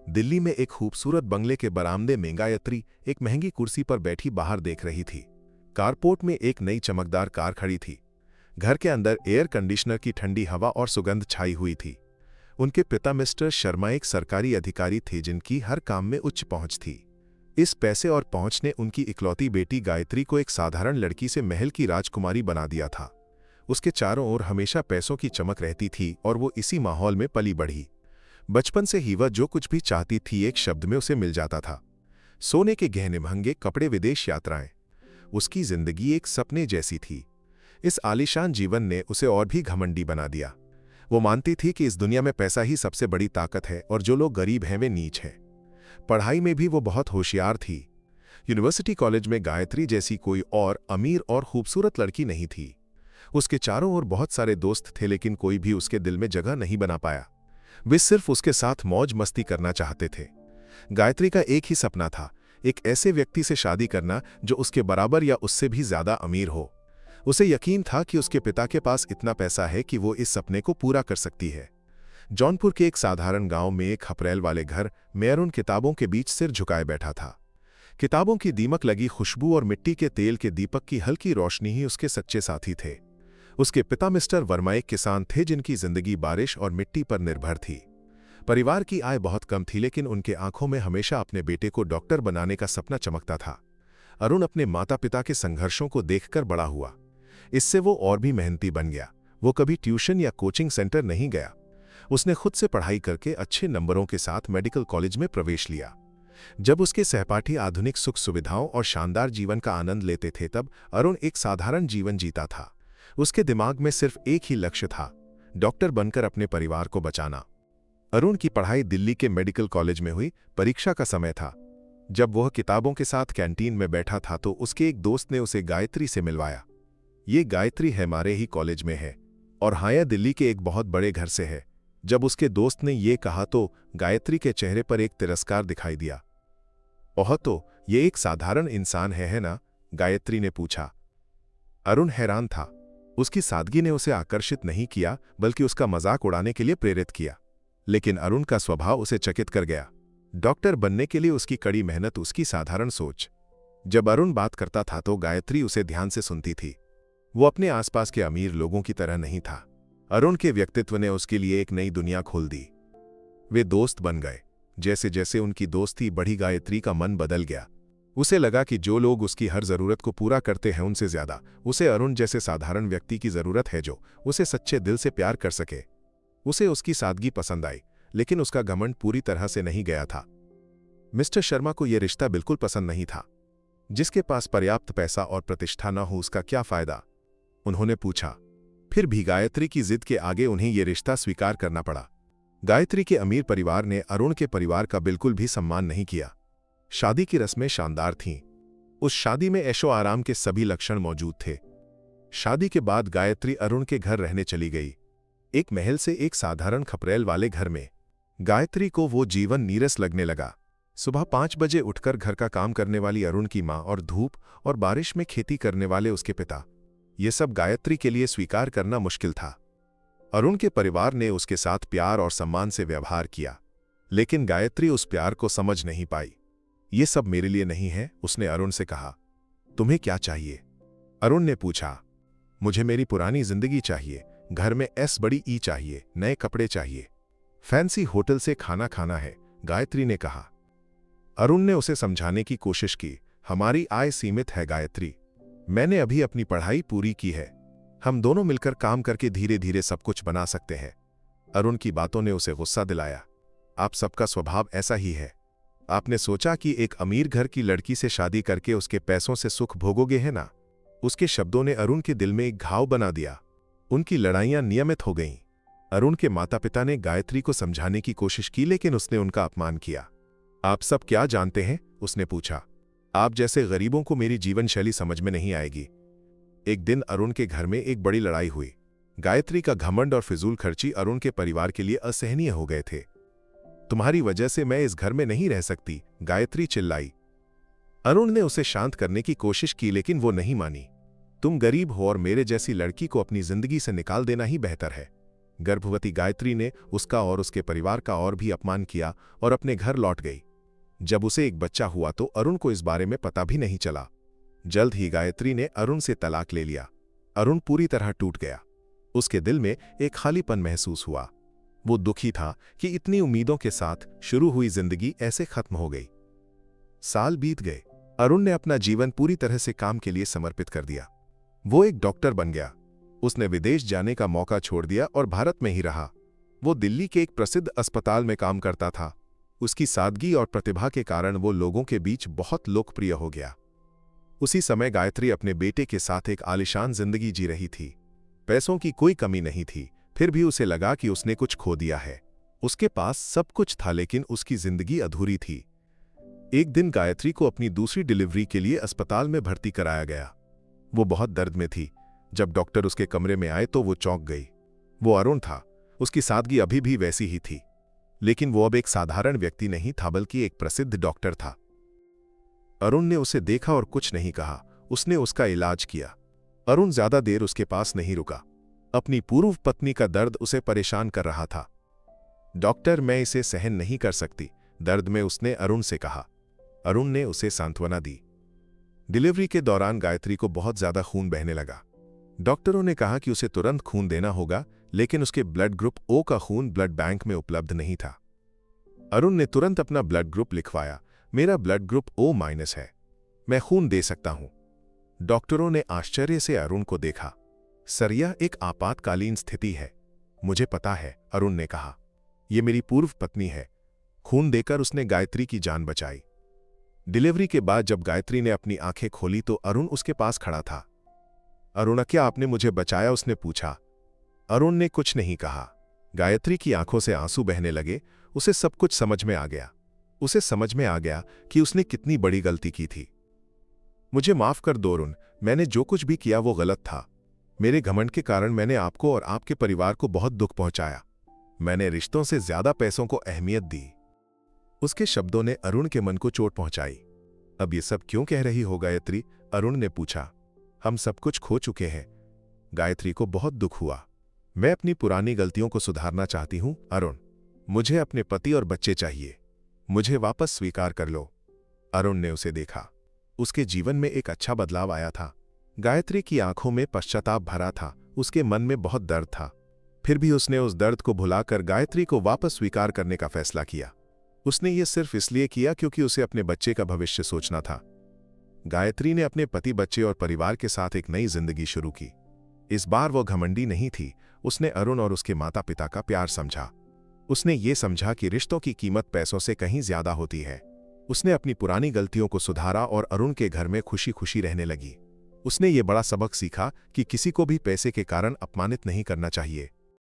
दिल्ली में एक खूबसूरत बंगले के बरामदे में गायत्री एक महंगी कुर्सी पर बैठी बाहर देख रही थी। कारपोर्ट में एक नई चमकदार कार खड़ी थी। घर के अंदर एयर कंडीशनर की ठंडी हवा और सुगंध छाई हुई थी। उनके पिता मिस्टर शर्मा एक सरकारी अधिकारी थे जिनकी हर काम में उच्च पहुंच थी। इस पैसे और पहुंच ने उनकी इकलौती बेटी गायत्री को एक साधारण लड़की से महल की राजकुमारी बना दिया था। उसके चारों ओर हमेशा पैसों की चमक रहती थी और वो इसी माहौल में पली बढ़ी। बचपन से ही वह जो कुछ भी चाहती थी एक शब्द में उसे मिल जाता था। सोने के गहने, महंगे कपड़े, विदेश यात्राएं। उसकी जिंदगी एक सपने जैसी थी। इस आलीशान जीवन ने उसे और भी घमंडी बना दिया। वो मानती थी कि इस दुनिया में पैसा ही सबसे बड़ी ताकत है और जो लोग गरीब हैं वे नीच हैं। पढ़ाई में भी वो बहुत होशियार थी। यूनिवर्सिटी कॉलेज में गायत्री जैसी कोई और अमीर और खूबसूरत लड़की नहीं थी। उसके चारों ओर बहुत सारे दोस्त थे लेकिन कोई भी उसके दिल में जगह नहीं बना पाया। वे सिर्फ उसके साथ मौज मस्ती करना चाहते थे। गायत्री का एक ही सपना था, एक ऐसे व्यक्ति से शादी करना जो उसके बराबर या उससे भी ज्यादा अमीर हो। उसे यकीन था कि उसके पिता के पास इतना पैसा है कि वो इस सपने को पूरा कर सकती है। जौनपुर के एक साधारण गांव में एक खपरेल वाले घर में अरुण किताबों के बीच सिर झुकाए बैठा था। किताबों की दीमक लगी खुशबू और मिट्टी के तेल के दीपक की हल्की रोशनी ही उसके सच्चे साथी थे। उसके पिता मिस्टर वर्मा एक किसान थे जिनकी जिंदगी बारिश और मिट्टी पर निर्भर थी। परिवार की आय बहुत कम थी लेकिन उनके आंखों में हमेशा अपने बेटे को डॉक्टर बनाने का सपना चमकता था। अरुण अपने माता पिता के संघर्षों को देखकर बड़ा हुआ। इससे वो और भी मेहनती बन गया। वो कभी ट्यूशन या कोचिंग सेंटर नहीं गया। उसने खुद से पढ़ाई करके अच्छे नंबरों के साथ मेडिकल कॉलेज में प्रवेश लिया। जब उसके सहपाठी आधुनिक सुख सुविधाओं और शानदार जीवन का आनंद लेते थे तब अरुण एक साधारण जीवन जीता था। उसके दिमाग में सिर्फ एक ही लक्ष्य था, डॉक्टर बनकर अपने परिवार को बचाना। अरुण की पढ़ाई दिल्ली के मेडिकल कॉलेज में हुई। परीक्षा का समय था। जब वह किताबों के साथ कैंटीन में बैठा था तो उसके एक दोस्त ने उसे गायत्री से मिलवाया। ये गायत्री है, हमारे ही कॉलेज में है और हाँ, यह दिल्ली के एक बहुत बड़े घर से है। जब उसके दोस्त ने ये कहा तो गायत्री के चेहरे पर एक तिरस्कार दिखाई दिया। ओह, तो ये एक साधारण इंसान है ना? गायत्री ने पूछा। अरुण हैरान था। उसकी सादगी ने उसे आकर्षित नहीं किया बल्कि उसका मजाक उड़ाने के लिए प्रेरित किया। लेकिन अरुण का स्वभाव उसे चकित कर गया। डॉक्टर बनने के लिए उसकी कड़ी मेहनत, उसकी साधारण सोच। जब अरुण बात करता था तो गायत्री उसे ध्यान से सुनती थी। वो अपने आसपास के अमीर लोगों की तरह नहीं था। अरुण के व्यक्तित्व ने उसके लिए एक नई दुनिया खोल दी। वे दोस्त बन गए। जैसे जैसे उनकी दोस्ती बढ़ी गायत्री का मन बदल गया। उसे लगा कि जो लोग उसकी हर जरूरत को पूरा करते हैं उनसे ज्यादा उसे अरुण जैसे साधारण व्यक्ति की जरूरत है जो उसे सच्चे दिल से प्यार कर सके। उसे उसकी सादगी पसंद आई लेकिन उसका घमंड पूरी तरह से नहीं गया था। मिस्टर शर्मा को यह रिश्ता बिल्कुल पसंद नहीं था। जिसके पास पर्याप्त पैसा और प्रतिष्ठा न हो उसका क्या फायदा? उन्होंने पूछा। फिर भी गायत्री की जिद के आगे उन्हें यह रिश्ता स्वीकार करना पड़ा। गायत्री के अमीर परिवार ने अरुण के परिवार का बिल्कुल भी सम्मान नहीं किया। शादी की रस्में शानदार थीं। उस शादी में ऐशो आराम के सभी लक्षण मौजूद थे। शादी के बाद गायत्री अरुण के घर रहने चली गई। एक महल से एक साधारण खपरेल वाले घर में। गायत्री को वो जीवन नीरस लगने लगा। सुबह 5 बजे उठकर घर का काम करने वाली अरुण की मां और धूप और बारिश में खेती करने वाले उसके पिता, ये सब गायत्री के लिए स्वीकार करना मुश्किल था। अरुण के परिवार ने उसके साथ प्यार और सम्मान से व्यवहार किया लेकिन गायत्री उस प्यार को समझ नहीं पाई। ये सब मेरे लिए नहीं है, उसने अरुण से कहा। तुम्हें क्या चाहिए? अरुण ने पूछा। मुझे मेरी पुरानी जिंदगी चाहिए। घर में एस बड़ी ई चाहिए, नए कपड़े चाहिए, फैंसी होटल से खाना खाना है, गायत्री ने कहा। अरुण ने उसे समझाने की कोशिश की। हमारी आय सीमित है गायत्री। मैंने अभी अपनी पढ़ाई पूरी की है। हम दोनों मिलकर काम करके धीरे धीरे सब कुछ बना सकते हैं। अरुण की बातों ने उसे गुस्सा दिलाया। आप सबका स्वभाव ऐसा ही है। आपने सोचा कि एक अमीर घर की लड़की से शादी करके उसके पैसों से सुख भोगोगे, है ना? उसके शब्दों ने अरुण के दिल में एक घाव बना दिया। उनकी लड़ाइयां नियमित हो गईं। अरुण के माता पिता ने गायत्री को समझाने की कोशिश की लेकिन उसने उनका अपमान किया। आप सब क्या जानते हैं? उसने पूछा। आप जैसे गरीबों को मेरी जीवन शैली समझ में नहीं आएगी। एक दिन अरुण के घर में एक बड़ी लड़ाई हुई। गायत्री का घमंड और फिजूल खर्ची अरुण के परिवार के लिए असहनीय हो गए थे। तुम्हारी वजह से मैं इस घर में नहीं रह सकती, गायत्री चिल्लाई। अरुण ने उसे शांत करने की कोशिश की लेकिन वो नहीं मानी। तुम गरीब हो और मेरे जैसी लड़की को अपनी जिंदगी से निकाल देना ही बेहतर है। गर्भवती गायत्री ने उसका और उसके परिवार का और भी अपमान किया और अपने घर लौट गई। जब उसे एक बच्चा हुआ तो अरुण को इस बारे में पता भी नहीं चला। जल्द ही गायत्री ने अरुण से तलाक ले लिया। अरुण पूरी तरह टूट गया। उसके दिल में एक खालीपन महसूस हुआ। वो दुखी था कि इतनी उम्मीदों के साथ शुरू हुई जिंदगी ऐसे खत्म हो गई। साल बीत गए। अरुण ने अपना जीवन पूरी तरह से काम के लिए समर्पित कर दिया। वो एक डॉक्टर बन गया। उसने विदेश जाने का मौका छोड़ दिया और भारत में ही रहा। वो दिल्ली के एक प्रसिद्ध अस्पताल में काम करता था। उसकी सादगी और प्रतिभा के कारण वो लोगों के बीच बहुत लोकप्रिय हो गया। उसी समय गायत्री अपने बेटे के साथ एक आलीशान जिंदगी जी रही थी। पैसों की कोई कमी नहीं थी, फिर भी उसे लगा कि उसने कुछ खो दिया है। उसके पास सब कुछ था लेकिन उसकी जिंदगी अधूरी थी। एक दिन गायत्री को अपनी दूसरी डिलीवरी के लिए अस्पताल में भर्ती कराया गया। वो बहुत दर्द में थी। जब डॉक्टर उसके कमरे में आए तो वो चौंक गई। वो अरुण था। उसकी सादगी अभी भी वैसी ही थी, लेकिन वो अब एक साधारण व्यक्ति नहीं था बल्कि एक प्रसिद्ध डॉक्टर था। अरुण ने उसे देखा और कुछ नहीं कहा। उसने उसका इलाज किया। अरुण ज्यादा देर उसके पास नहीं रुका। अपनी पूर्व पत्नी का दर्द उसे परेशान कर रहा था। डॉक्टर, मैं इसे सहन नहीं कर सकती, दर्द में उसने अरुण से कहा। अरुण ने उसे सांत्वना दी। डिलीवरी के दौरान गायत्री को बहुत ज्यादा खून बहने लगा। डॉक्टरों ने कहा कि उसे तुरंत खून देना होगा, लेकिन उसके ब्लड ग्रुप ओ का खून ब्लड बैंक में उपलब्ध नहीं था। अरुण ने तुरंत अपना ब्लड ग्रुप लिखवाया। मेरा ब्लड ग्रुप O- है, मैं खून दे सकता हूं। डॉक्टरों ने आश्चर्य से अरुण को देखा। सर, यह एक आपातकालीन स्थिति है। मुझे पता है, अरुण ने कहा। यह मेरी पूर्व पत्नी है। खून देकर उसने गायत्री की जान बचाई। डिलीवरी के बाद जब गायत्री ने अपनी आंखें खोली तो अरुण उसके पास खड़ा था। अरुण, क्या आपने मुझे बचाया? उसने पूछा। अरुण ने कुछ नहीं कहा। गायत्री की आंखों से आंसू बहने लगे। उसे सब कुछ समझ में आ गया। उसे समझ में आ गया कि उसने कितनी बड़ी गलती की थी। मुझे माफ कर दो अरुण, मैंने जो कुछ भी किया वो गलत था। मेरे घमंड के कारण मैंने आपको और आपके परिवार को बहुत दुख पहुंचाया। मैंने रिश्तों से ज्यादा पैसों को अहमियत दी। उसके शब्दों ने अरुण के मन को चोट पहुंचाई। अब ये सब क्यों कह रही हो गायत्री? अरुण ने पूछा। हम सब कुछ खो चुके हैं। गायत्री को बहुत दुख हुआ। मैं अपनी पुरानी गलतियों को सुधारना चाहती हूं अरुण। मुझे अपने पति और बच्चे चाहिए। मुझे वापस स्वीकार कर लो। अरुण ने उसे देखा। उसके जीवन में एक अच्छा बदलाव आया था। गायत्री की आंखों में पश्चाताप भरा था। उसके मन में बहुत दर्द था। फिर भी उसने उस दर्द को भुलाकर गायत्री को वापस स्वीकार करने का फैसला किया। उसने ये सिर्फ इसलिए किया क्योंकि उसे अपने बच्चे का भविष्य सोचना था। गायत्री ने अपने पति, बच्चे और परिवार के साथ एक नई जिंदगी शुरू की। इस बार वो घमंडी नहीं थी। उसने अरुण और उसके माता पिता का प्यार समझा। उसने ये समझा कि रिश्तों की कीमत पैसों से कहीं ज्यादा होती है। उसने अपनी पुरानी गलतियों को सुधारा और अरुण के घर में खुशी खुशी रहने लगी। उसने ये बड़ा सबक सीखा कि किसी को भी पैसे के कारण अपमानित नहीं करना चाहिए।